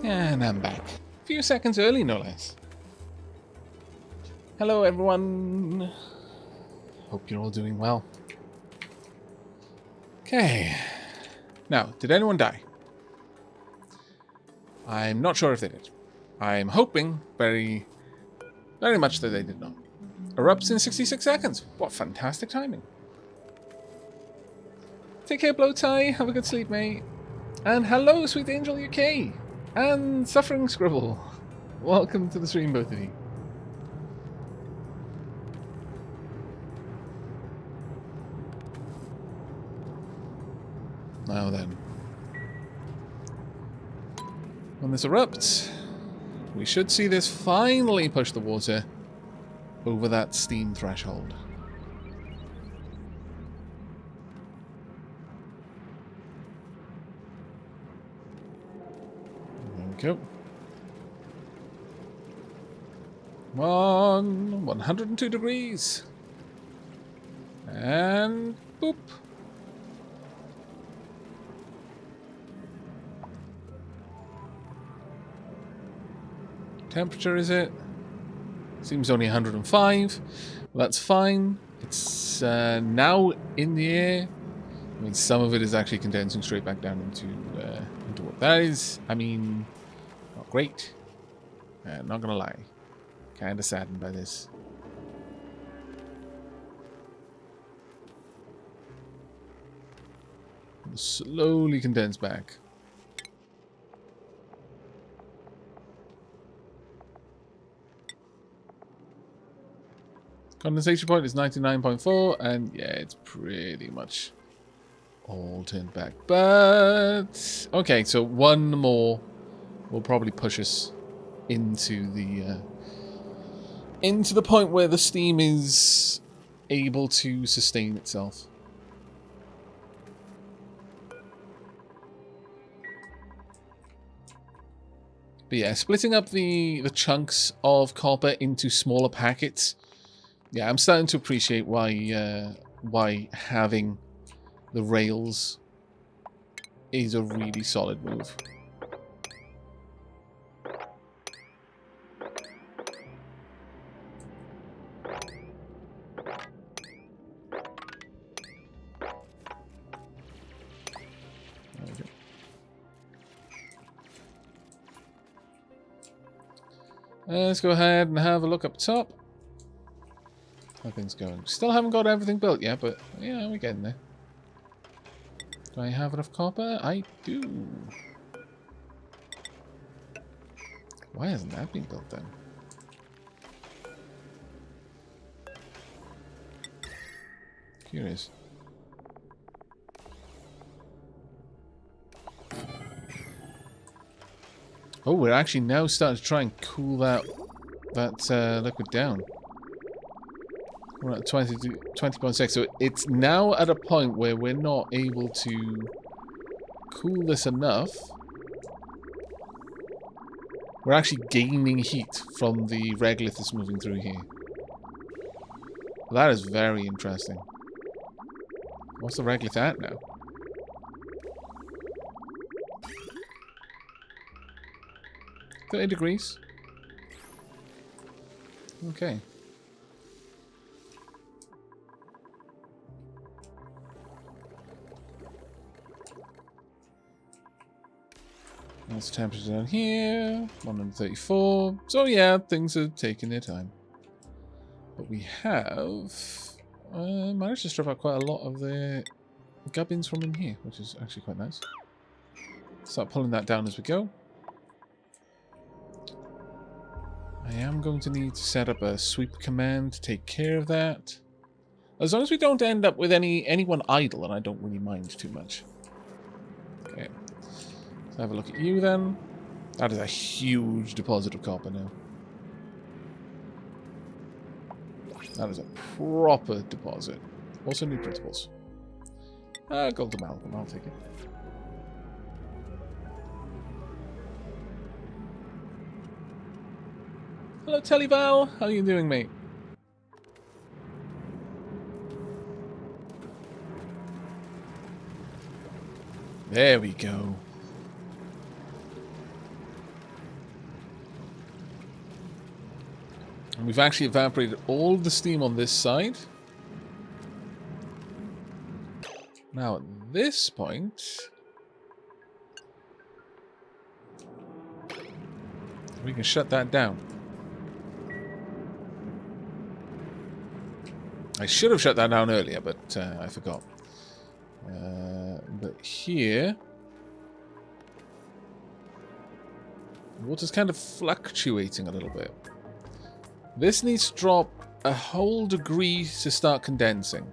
And I'm back. A few seconds early, no less. Hello, everyone. Hope you're all doing well. Okay. Now, did anyone die? I'm not sure if they did. I'm hoping very much that they did not. Erupts in 66 seconds. What fantastic timing. Take care, Blowtie. Have a good sleep, mate. And hello, Sweet Angel UK. And Suffering Scribble. Welcome to the stream, both of you. Now then. When this erupts, we should see this finally push the water over that steam threshold. There we go. Come on, 102 degrees. And boop. Temperature is it? Seems only 105. Well, that's fine. It's now in the air. I mean, some of it is actually condensing straight back down into what that is. I mean, not great. Not gonna lie. Kind of saddened by this. It'll slowly condense back. Condensation point is 99.4, and yeah, it's pretty much all turned back. But okay, so one more will probably push us into the point where the steam is able to sustain itself. But yeah, splitting up the chunks of copper into smaller packets. Yeah, I'm starting to appreciate why having the rails is a really solid move. There we go. Let's go ahead and have a look up top. How things going? Still haven't got everything built yet, but yeah, we're getting there. Do I have enough copper? I do. Why hasn't that been built then? Curious. Oh, we're actually now starting to try and cool that liquid down. We're at 20.6, so it's now at a point where we're not able to cool this enough. We're actually gaining heat from the regolith that's moving through here. That is very interesting. What's the regolith at now? $30 degrees. Okay. That's the temperature down here, 134. So yeah, things are taking their time. But we have managed to strip out quite a lot of the gubbins from in here, which is actually quite nice. Start pulling that down as we go. I am going to need to set up a sweep command to take care of that. As long as we don't end up with anyone idle, and I don't really mind too much. Okay. Let's have a look at you then. That is a huge deposit of copper now. That is a proper deposit. Also new principles. Gold amalgam, I'll take it. Hello Tellyval, how are you doing, mate? There we go. And we've actually evaporated all of the steam on this side. Now, at this point, we can shut that down. I should have shut that down earlier, but I forgot. But here, water's kind of fluctuating a little bit. This needs to drop a whole degree to start condensing.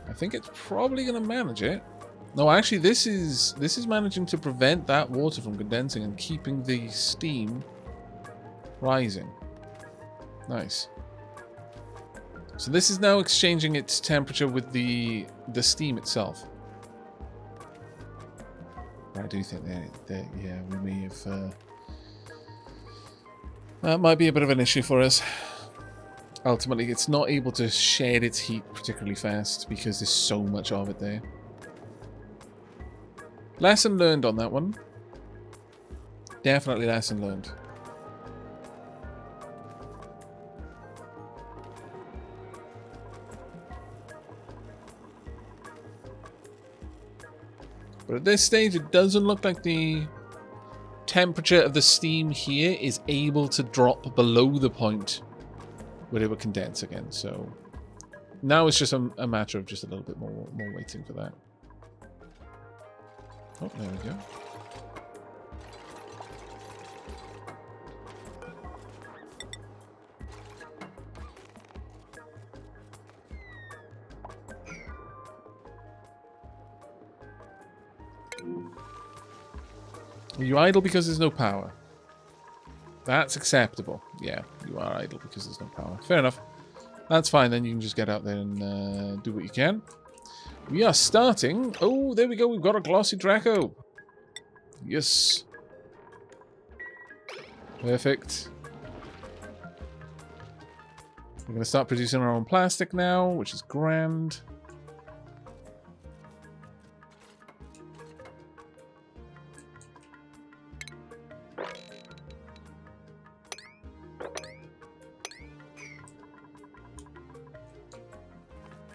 I think it's probably going to manage it. No, actually, this is managing to prevent that water from condensing and keeping the steam rising. Nice. So this is now exchanging its temperature with the steam itself. I do think that yeah, we may have. That might be a bit of an issue for us. Ultimately, it's not able to shed its heat particularly fast because there's so much of it there. Lesson learned on that one. Definitely lesson learned. But at this stage, it doesn't look like the temperature of the steam here is able to drop below the point where it would condense again. So now it's just a matter of just a little bit more waiting for that. Oh, there we go. Are you idle because there's no power? That's acceptable. Yeah, you are idle because there's no power. Fair enough. That's fine, then you can just get out there and do what you can. We are starting... Oh, there we go. We've got a glossy Draco. Yes. Perfect. We're going to start producing our own plastic now, which is grand.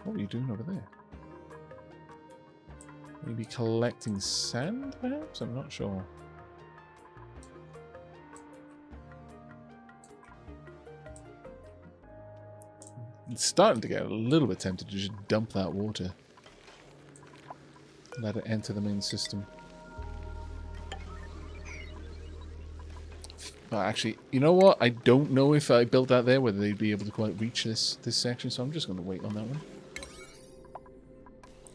What are you doing over there? Maybe collecting sand, perhaps? I'm not sure. It's starting to get a little bit tempted to just dump that water. Let it enter the main system. But actually, you know what? I don't know if I built that there, whether they'd be able to quite reach this section, so I'm just going to wait on that one.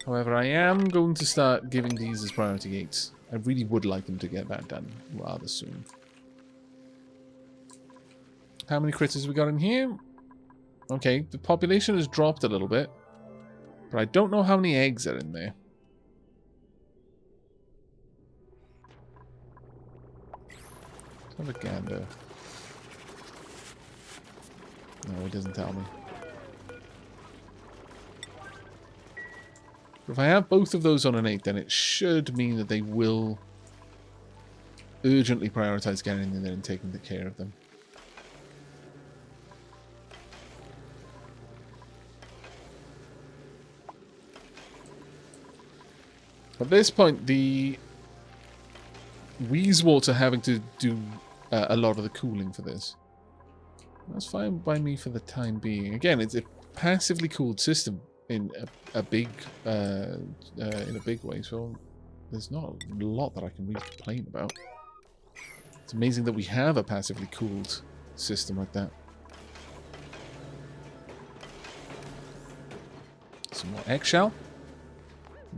However, I am going to start giving these as priority gates. I really would like them to get that done rather soon. How many critters we got in here? Okay, the population has dropped a little bit. But I don't know how many eggs are in there. Let's have a gander. No, it doesn't tell me. If I have both of those on an 8, then it should mean that they will urgently prioritize getting in there and taking care of them. At this point, the Wheezewater having to do a lot of the cooling for this. That's fine by me for the time being. Again, it's a passively cooled system in a big way, so there's not a lot that I can really complain about. It's amazing that we have a passively cooled system like that. Some more eggshell.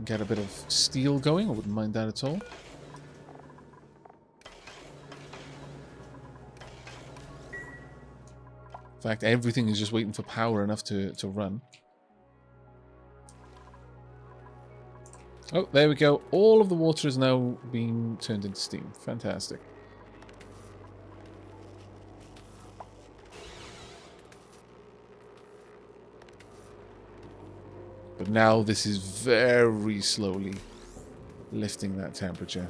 Get a bit of steel going. I wouldn't mind that at all. In fact, everything is just waiting for power enough to run. Oh, there we go. All of the water is now being turned into steam. Fantastic. But now this is very slowly lifting that temperature.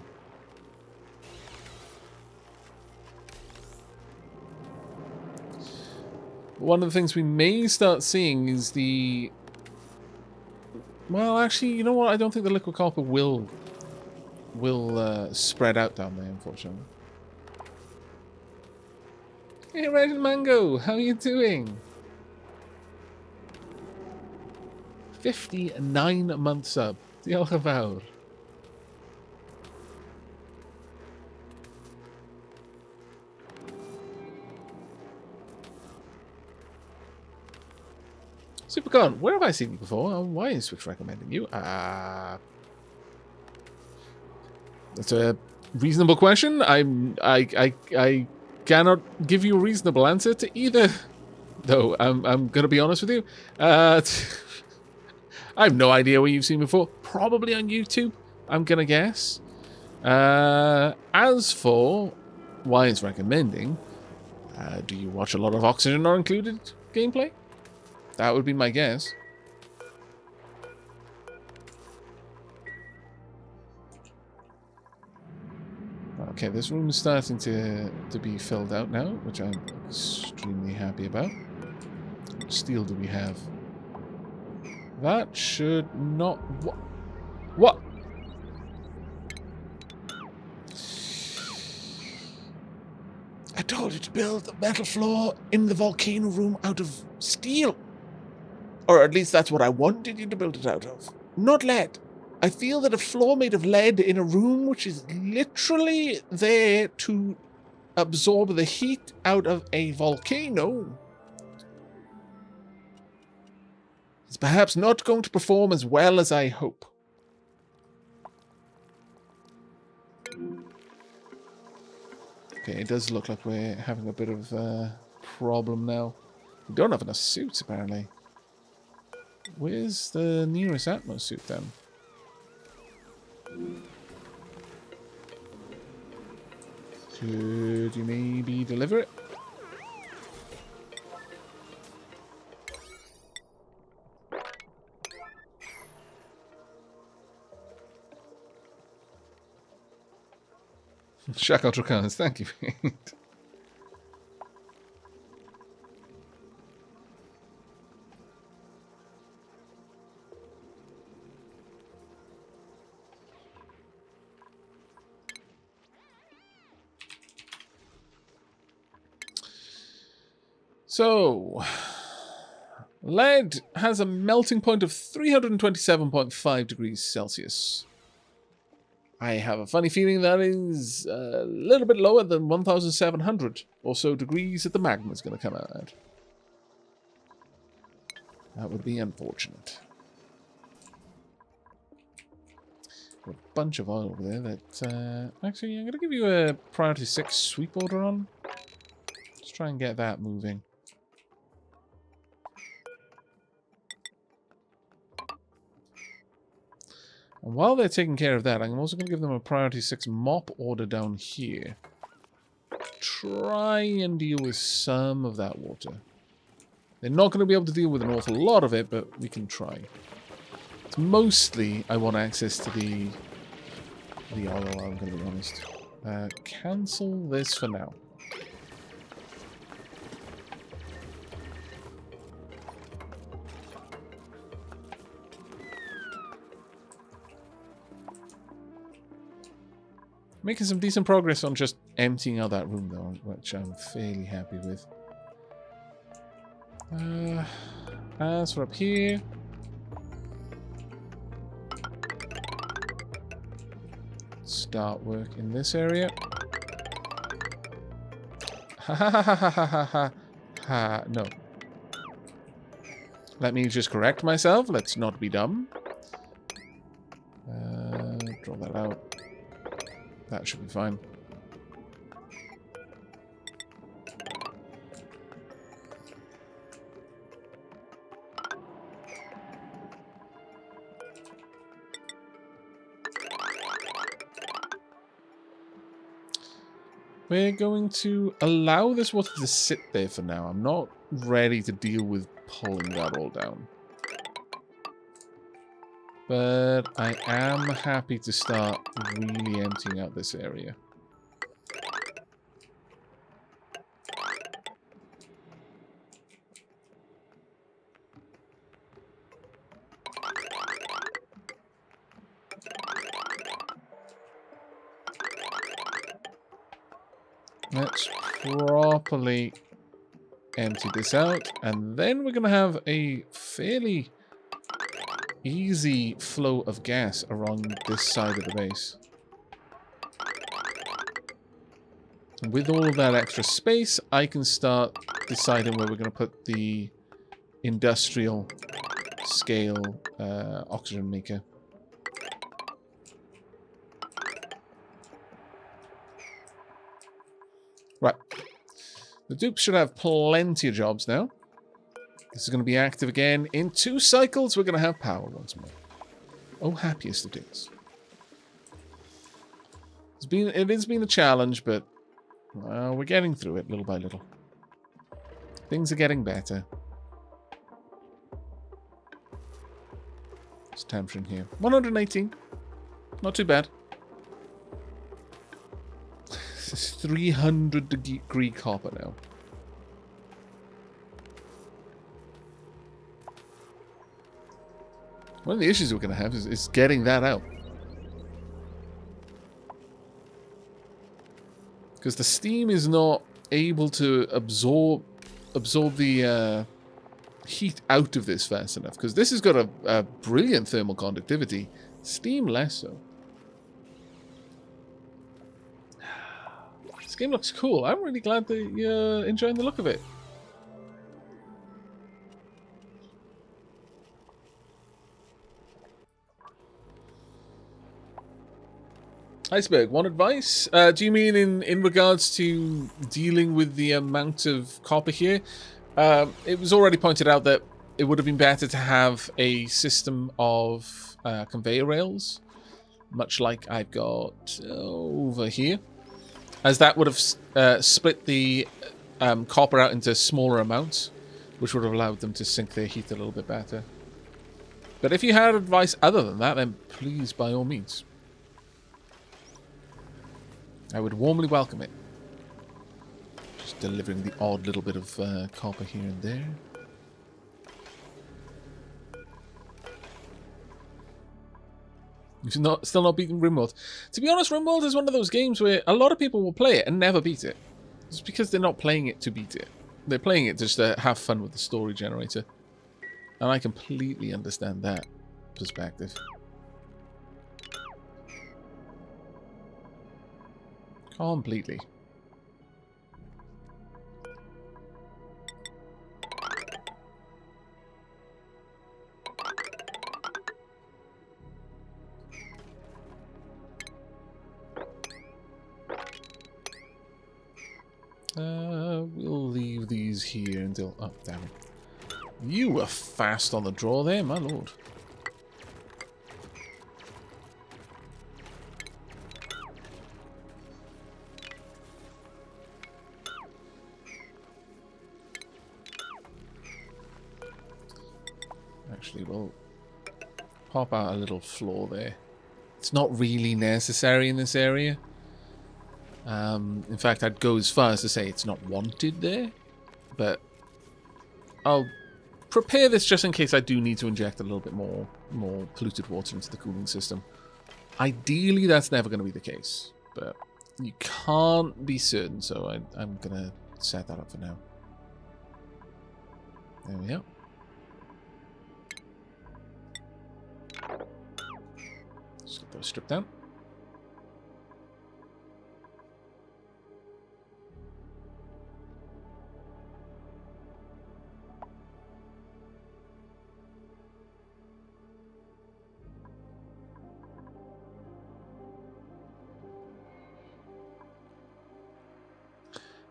one of the things we may start seeing is the... Well, actually, you know what? I don't think the liquid copper will spread out down there, unfortunately. Hey, Red and Mango, how are you doing? 59-month sub. Diolch yn fawr. Supercon, where have I seen you before? Why is Switch recommending you? That's a reasonable question. I cannot give you a reasonable answer to either. Though I'm gonna be honest with you. I have no idea where you've seen me before. Probably on YouTube, I'm gonna guess. As for why it's recommending, do you watch a lot of Oxygen Not Included gameplay? That would be my guess. Okay, this room is starting to be filled out now, which I'm extremely happy about. What steel do we have? That should not... What? I told you to build a metal floor in the volcano room out of steel. Or at least that's what I wanted you to build it out of. Not lead. I feel that a floor made of lead in a room which is literally there to absorb the heat out of a volcano is perhaps not going to perform as well as I hope. Okay, it does look like we're having a bit of a problem now. We don't have enough suits, apparently. Where's the nearest Atmos suit, then? Could you maybe deliver it? Shackle Tracans, thank you. So, lead has a melting point of 327.5 degrees Celsius. I have a funny feeling that is a little bit lower than 1,700 or so degrees that the magma is going to come out at. That would be unfortunate. A bunch of oil over there that... actually, I'm going to give you a priority 6 sweep order on. Let's try and get that moving. And while they're taking care of that, I'm also going to give them a priority 6 mop order down here. Try and deal with some of that water. They're not going to be able to deal with an awful lot of it, but we can try. It's mostly I want access to the oil, I'm going to be honest. Cancel this for now. Making some decent progress on just emptying out that room, though, which I'm fairly happy with. As for up here... start work in this area. Ha ha ha ha ha ha ha ha. No. Let me just correct myself. Let's not be dumb. Draw that out. That should be fine. We're going to allow this water to sit there for now. I'm not ready to deal with pulling that all down. But I am happy to start really emptying out this area. Let's properly empty this out, and then we're going to have a fairly easy flow of gas around this side of the base. And with all of that extra space, I can start deciding where we're going to put the industrial scale oxygen maker. Right. The dupes should have plenty of jobs now. This is going to be active again. In 2 cycles, we're going to have power once more. Oh, happiest of days. It has been a challenge, but we're getting through it little by little. Things are getting better. What's temperature in here? 118. Not too bad. This is 300 degree copper now. One of the issues we're going to have is getting that out. Because the steam is not able to absorb the heat out of this fast enough. Because this has got a brilliant thermal conductivity. Steam less so. This game looks cool. I'm really glad that you're enjoying the look of it. Iceberg, one advice? Do you mean in regards to dealing with the amount of copper here? It was already pointed out that it would have been better to have a system of conveyor rails, much like I've got over here, as that would have split the copper out into smaller amounts, which would have allowed them to sink their heat a little bit better. But if you had advice other than that, then please, by all means. I would warmly welcome it. Just delivering the odd little bit of copper here and there. You've still not beaten RimWorld. To be honest, RimWorld is one of those games where a lot of people will play it and never beat it. It's because they're not playing it to beat it. They're playing it just to have fun with the story generator. And I completely understand that perspective. Completely. We'll leave these here until... Oh, damn it. You were fast on the draw there, my lord. Actually, we'll pop out a little floor there. It's not really necessary in this area. In fact, I'd go as far as to say it's not wanted there. But I'll prepare this just in case I do need to inject a little bit more polluted water into the cooling system. Ideally, that's never going to be the case. But you can't be certain, so I'm going to set that up for now. There we go. Just get those stripped down.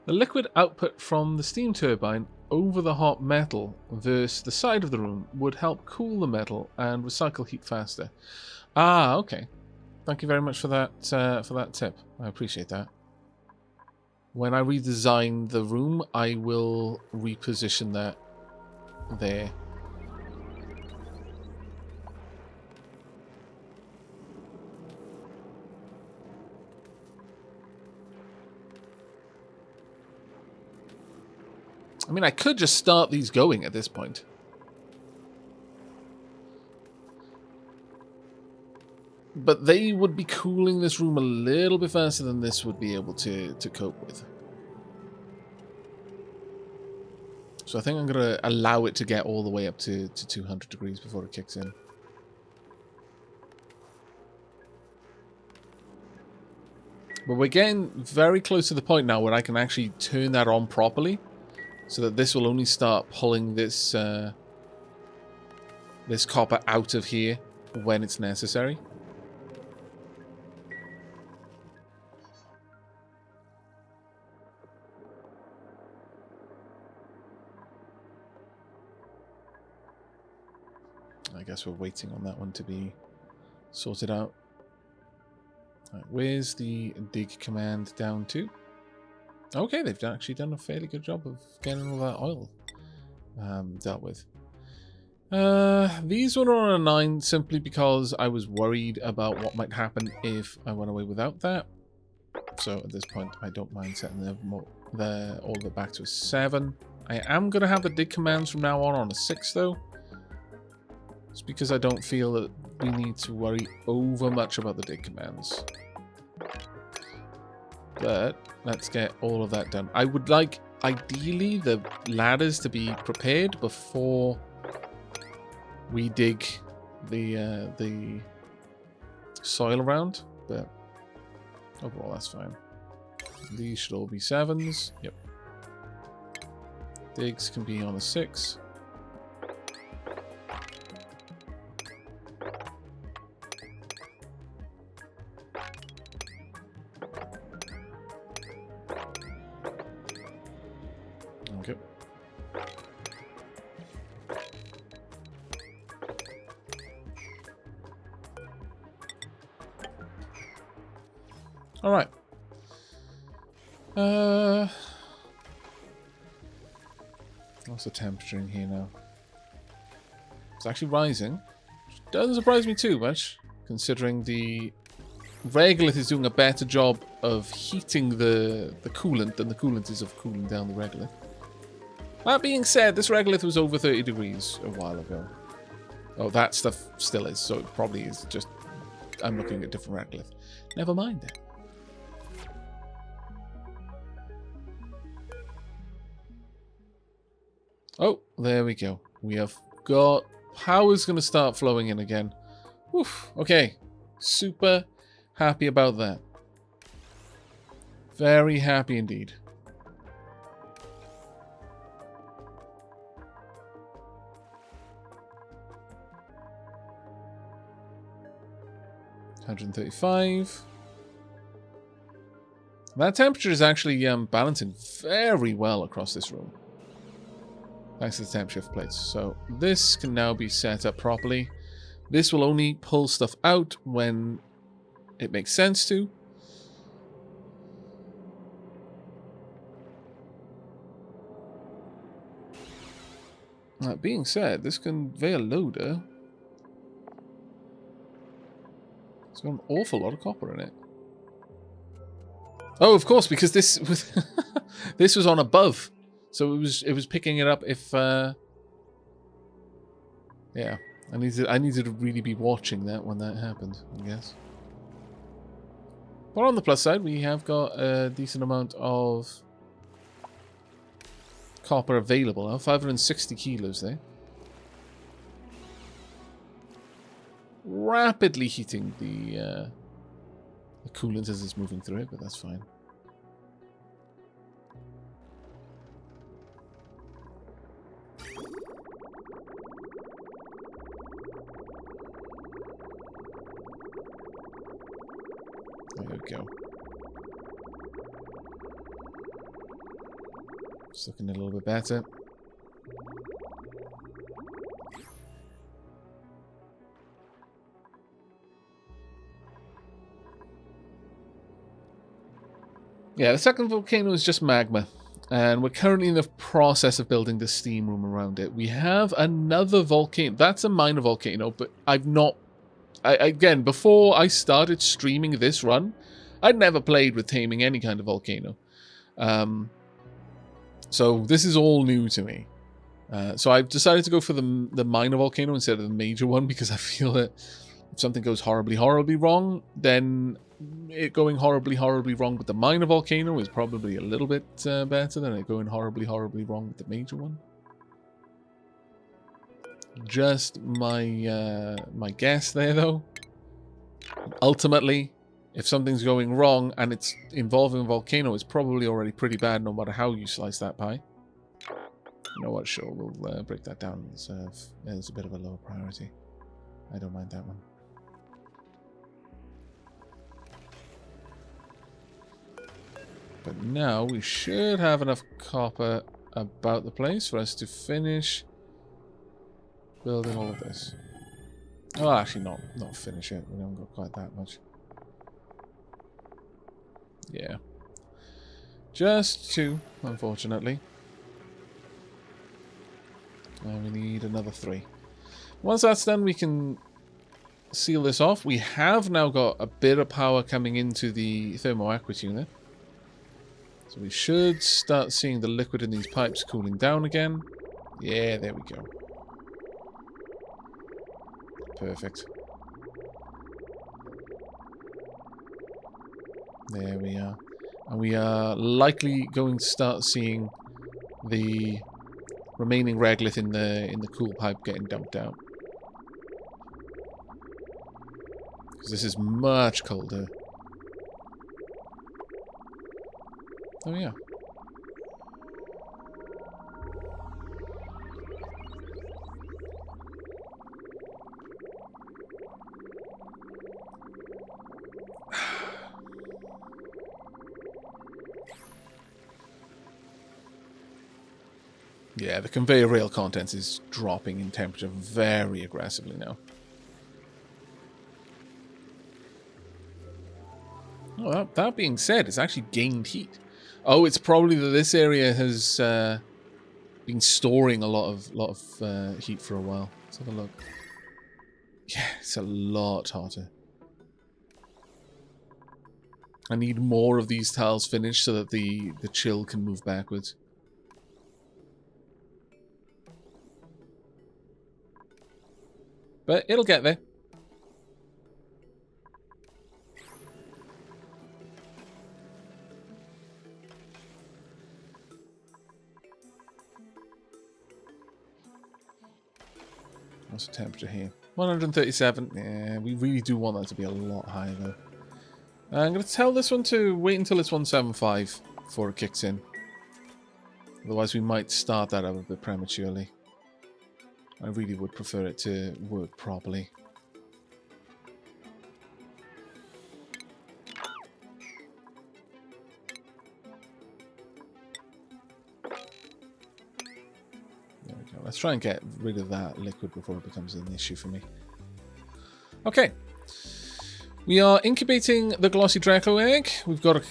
The liquid output from the steam turbine over the hot metal versus the side of the room would help cool the metal and recycle heat faster. Ah, okay. Thank you very much for that tip. I appreciate that. When I redesign the room, I will reposition that there. I mean, I could just start these going at this point. But they would be cooling this room a little bit faster than this would be able to cope with. So I think I'm going to allow it to get all the way up to 200 degrees before it kicks in. But we're getting very close to the point now where I can actually turn that on properly. So that this will only start pulling this this copper out of here when it's necessary. I guess we're waiting on that one to be sorted out. Right, where's the dig command down to? Okay, they've actually done a fairly good job of getting all that oil dealt with. These were on a 9 simply because I was worried about what might happen if I went away without that. So at this point, I don't mind setting all the back to a 7. I am going to have the dig commands from now on a 6 though. It's because I don't feel that we need to worry over much about the dig commands. But let's get all of that done. I would like, ideally, the ladders to be prepared before we dig the soil around. But overall, that's fine. These should all be 7s. Yep. Digs can be on a 6. Okay. All right. What's the temperature in here now? It's actually rising. Which doesn't surprise me too much, considering the regolith is doing a better job of heating the coolant than the coolant is of cooling down the regolith. That being said, this regolith was over 30 degrees a while ago. Oh, that stuff still is, so it probably is just... I'm looking at different regolith. Never mind then. Oh, there we go. We have got... Power's going to start flowing in again. Oof, okay. Super happy about that. Very happy indeed. $135. That temperature is actually balancing very well across this room. Thanks to the temp shift plates. So this can now be set up properly. This will only pull stuff out when it makes sense to. That being said, this conveyor loader has got an awful lot of copper in it. Oh, of course, because this was this was on above, so it was picking it up. If yeah, I needed to really be watching that when that happened, I guess. But on the plus side, we have got a decent amount of copper available now. 560 kilos there. Rapidly heating the coolant as it's moving through it, but that's fine. There we go. It's looking a little bit better. Yeah, the second volcano is just magma, and we're currently in the process of building the steam room around it. We have another volcano. That's a minor volcano, but I've not... again, before I started streaming this run, I'd never played with taming any kind of volcano. So this is all new to me. So I've decided to go for the minor volcano instead of the major one, because I feel that if something goes horribly, horribly wrong, then it going horribly, horribly wrong with the minor volcano is probably a little bit better than it going horribly, horribly wrong with the major one. just my my guess there, though. Ultimately, if something's going wrong and it's involving a volcano, it's probably already pretty bad no matter how you slice that pie. You know what? Sure, we'll break that down as a bit of a lower priority. I don't mind that one. But now we should have enough copper about the place for us to finish building all of this. Oh, actually not finish it. We haven't got quite that much. Yeah. Just 2, unfortunately. And we need another 3. Once that's done, we can seal this off. We have now got a bit of power coming into the thermoaqueous unit. So we should start seeing the liquid in these pipes cooling down again. Yeah, there we go. Perfect. There we are. And we are likely going to start seeing the remaining regolith in the cool pipe getting dumped out. Because this is much colder. Oh yeah. Yeah, the conveyor rail contents is dropping in temperature very aggressively now. Well, that being said, it's actually gained heat. Oh, it's probably that this area has been storing a lot of heat for a while. Let's have a look. Yeah, it's a lot hotter. I need more of these tiles finished so that the chill can move backwards. But it'll get there. What's the temperature here? 137. Yeah, we really do want that to be a lot higher though. I'm going to tell this one to wait until it's 175 before it kicks in. Otherwise we might start that up a bit prematurely. I really would prefer it to work properly. There we go. Let's try and get rid of that liquid before it becomes an issue for me. Okay. We are incubating the glossy Draco egg. We've got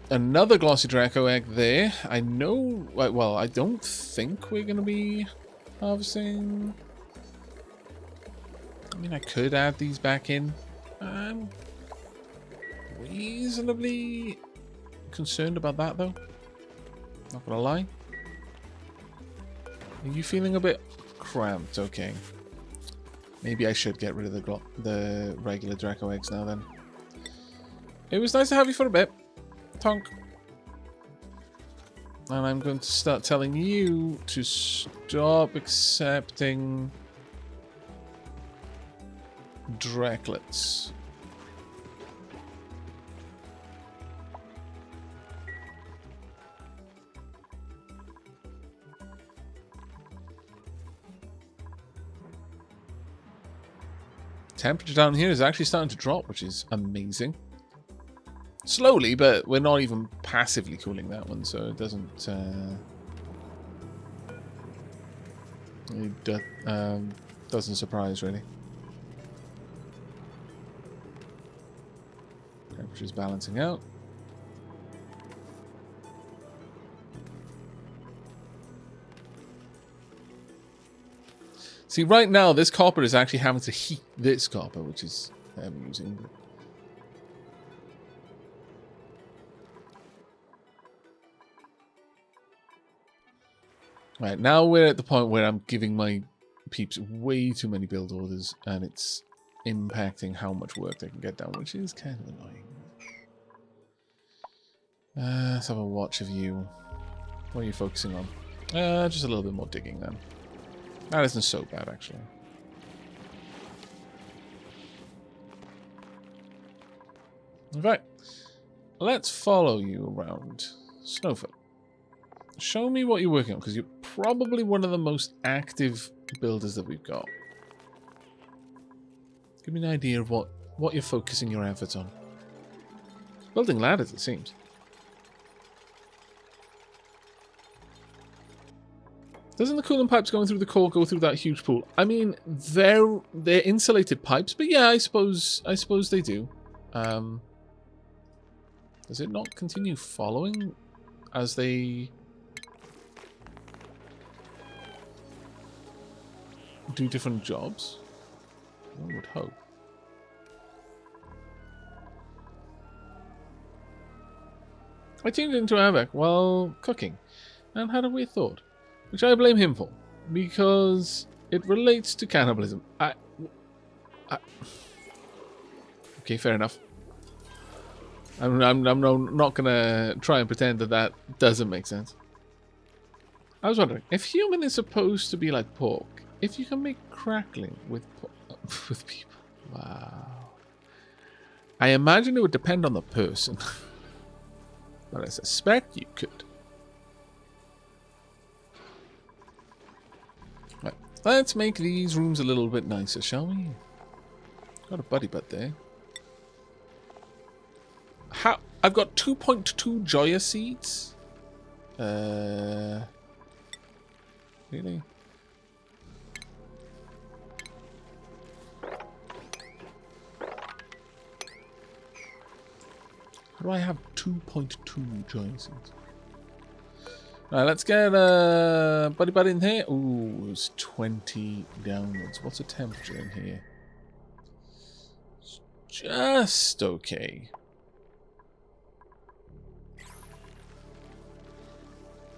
another glossy Draco egg there. I know... Well, I don't think we're going to be harvesting. I mean, I could add these back in. I'm reasonably concerned about that, though. Not gonna lie. Are you feeling a bit cramped? Okay. Maybe I should get rid of the regular Draco eggs now, then. It was nice to have you for a bit. Tonk. And I'm going to start telling you to stop accepting Draklets. Temperature down here is actually starting to drop, which is amazing. Slowly, but we're not even passively cooling that one, so it doesn't doesn't surprise really. Temperature's balancing out. See, right now this copper is actually having to heat this copper, which is amusing. Right, now we're at the point where I'm giving my peeps way too many build orders, and it's impacting how much work they can get done, which is kind of annoying. Let's have a watch of you. What are you focusing on? Just a little bit more digging then. That isn't so bad, actually. Right. Let's follow you around. Snowfoot. Show me what you're working on, because you're probably one of the most active builders that we've got. Give me an idea of what you're focusing your efforts on. Building ladders, it seems. Doesn't the coolant pipes going through the core go through that huge pool? I mean, they're insulated pipes, but yeah, I suppose they do. Does it not continue following as they do different jobs? One would hope. I tuned into Aavak while cooking and had a weird thought, which I blame him for, because it relates to cannibalism. Okay, fair enough. I'm not gonna try and pretend that doesn't make sense. I was wondering, if human is supposed to be like pork, if you can make crackling with people. Wow. I imagine it would depend on the person. But I suspect you could. Right. Let's make these rooms a little bit nicer, shall we? Got a buddy butt there. How? I've got 2.2 Joya seeds? Really? How do I have 2.2 Joya seeds? Alright, let's get buddy in here. Ooh, it's 20 downwards. What's the temperature in here? It's just okay.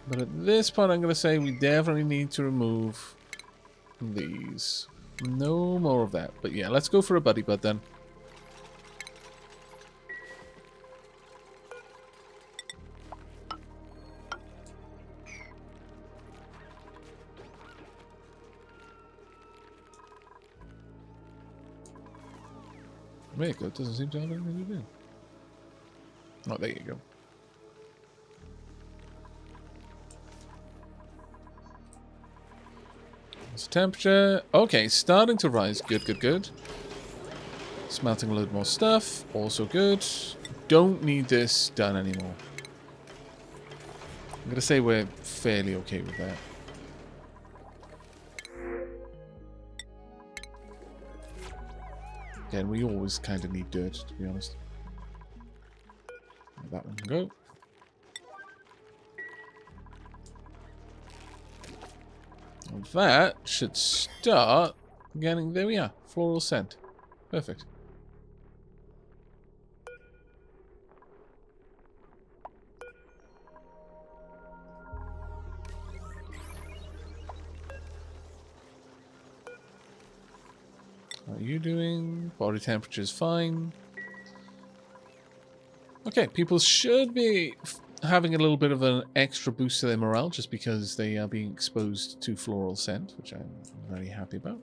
But at this point, I'm going to say we definitely need to remove these. No more of that. But yeah, let's go for a buddy bud then. There you go. It doesn't seem to have anything to do. Oh, there you go. Temperature. Okay, starting to rise. Good, good, good. Smelting a load more stuff. Also good. Don't need this done anymore. I'm going to say we're fairly okay with that. Again, we always kind of need dirt, to be honest. Let that one go. That should start getting... There we are. Floral scent. Perfect. How are you doing? Body temperature is fine. Okay, people should be having a little bit of an extra boost to their morale just because they are being exposed to floral scent, which I'm very happy about.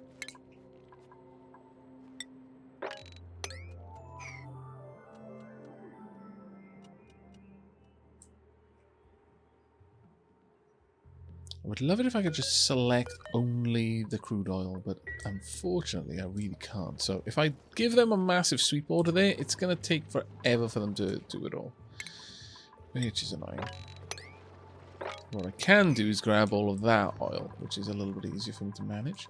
I would love it if I could just select only the crude oil, but unfortunately I really can't. So if I give them a massive sweep order there, it's going to take forever for them to do it all, which is annoying. What I can do is grab all of that oil, which is a little bit easier for me to manage.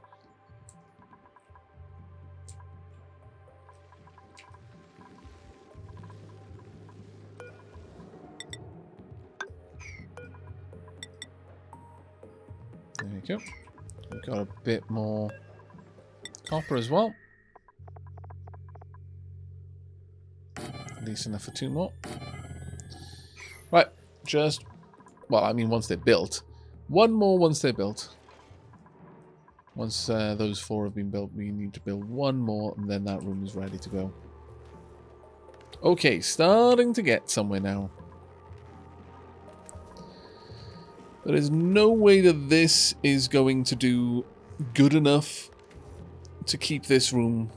There we go. We've got a bit more copper as well. At least enough for 2 more. Right, just... Well, I mean, once they're built. 1 more once they're built. Once those 4 have been built, we need to build 1 more, and then that room is ready to go. Okay, starting to get somewhere now. There is no way that this is going to do good enough to keep this room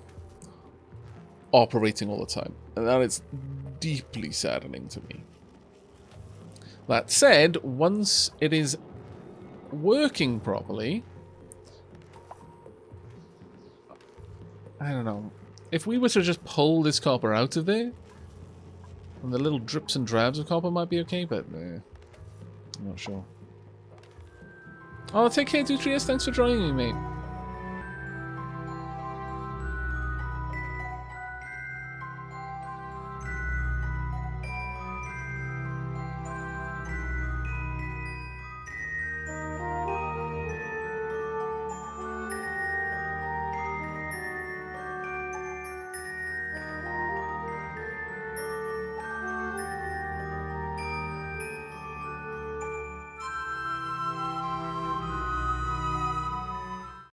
operating all the time. And that is deeply saddening to me. That said, once it is working properly, I don't know. If we were to just pull this copper out of there, and the little drips and drabs of copper might be okay, but I'm not sure. Oh, take care, Industrious. Thanks for joining me, mate.